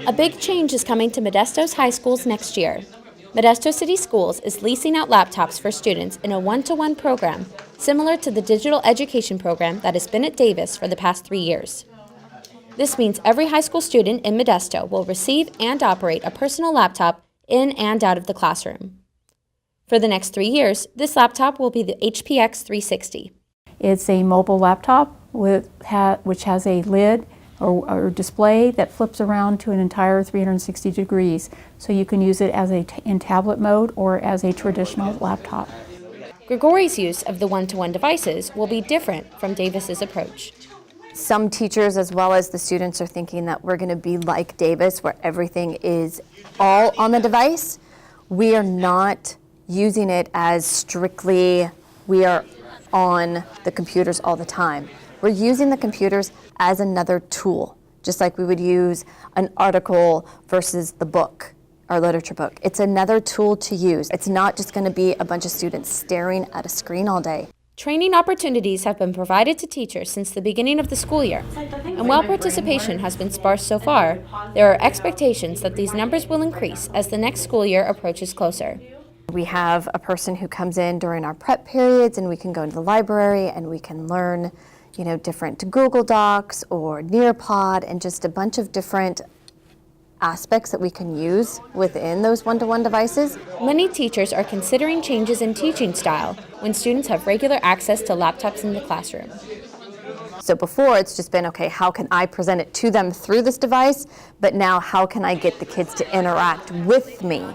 A big change is coming to Modesto's high schools next year. Modesto City Schools is leasing out laptops for students in a one-to-one program, similar to the digital education program that has been at Davis for the past 3 years. This means every high school student in Modesto will receive and operate a personal laptop in and out of the classroom. For the next 3 years, this laptop will be the HPX 360. It's a mobile laptop which has a lid or display that flips around to an entire 360 degrees, so you can use it as in tablet mode or as a traditional laptop. Grigori's use of the one-to-one devices will be different from Davis's approach. Some teachers as well as the students are thinking that we're going to be like Davis, where everything is all on the device. We are not using it as strictly we are on the computers all the time. We're using the computers as another tool, just like we would use an article versus the book, our literature book. It's another tool to use. It's not just going to be a bunch of students staring at a screen all day. Training opportunities have been provided to teachers since the beginning of the school year, and while participation has been sparse so far, there are expectations that these numbers will increase as the next school year approaches closer. We have a person who comes in during our prep periods, and we can go into the library and we can learn, different Google Docs or Nearpod and just a bunch of different aspects that we can use within those one-to-one devices. Many teachers are considering changes in teaching style when students have regular access to laptops in the classroom. So before it's just been, okay, how can I present it to them through this device? But now how can I get the kids to interact with me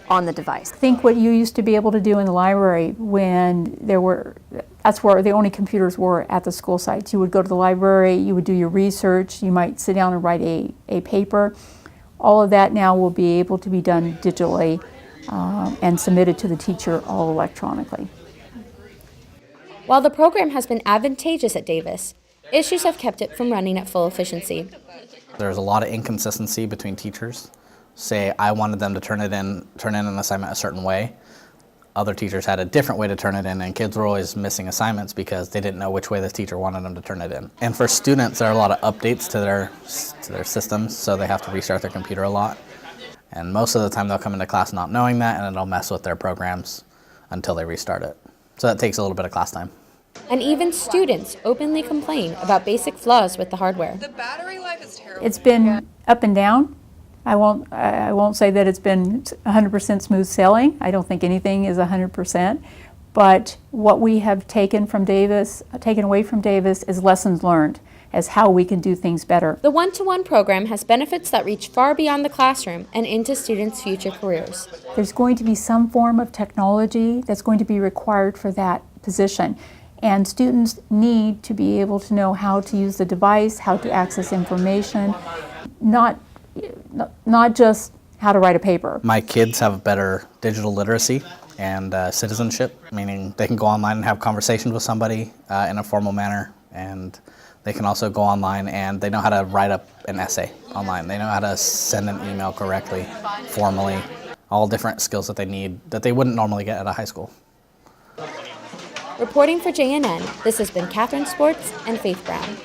on the device? Think what you used to be able to do in the library when that's where the only computers were at the school sites. You would go to the library, you would do your research, you might sit down and write a paper. All of that now will be able to be done digitally and submitted to the teacher all electronically. While the program has been advantageous at Davis, issues have kept it from running at full efficiency. There's a lot of inconsistency between teachers. Say I wanted them to turn in an assignment a certain way. Other teachers had a different way to turn it in, and kids were always missing assignments because they didn't know which way the teacher wanted them to turn it in. And for students, there are a lot of updates to their systems, so they have to restart their computer a lot. And most of the time they'll come into class not knowing that, and it'll mess with their programs until they restart it. So that takes a little bit of class time. And even students openly complain about basic flaws with the hardware. The battery life is terrible. It's been up and down. I won't say that it's been 100% smooth sailing. I don't think anything is 100%. But what we have taken away from Davis is lessons learned as how we can do things better. The one-to-one program has benefits that reach far beyond the classroom and into students' future careers. There's going to be some form of technology that's going to be required for that position. And students need to be able to know how to use the device, how to access information, not just how to write a paper. My kids have better digital literacy and citizenship, meaning they can go online and have conversations with somebody in a formal manner, and they can also go online and they know how to write up an essay online. They know how to send an email correctly, formally, all different skills that they need that they wouldn't normally get at a high school. Reporting for JNN, this has been Catherine Sports and Faith Brown.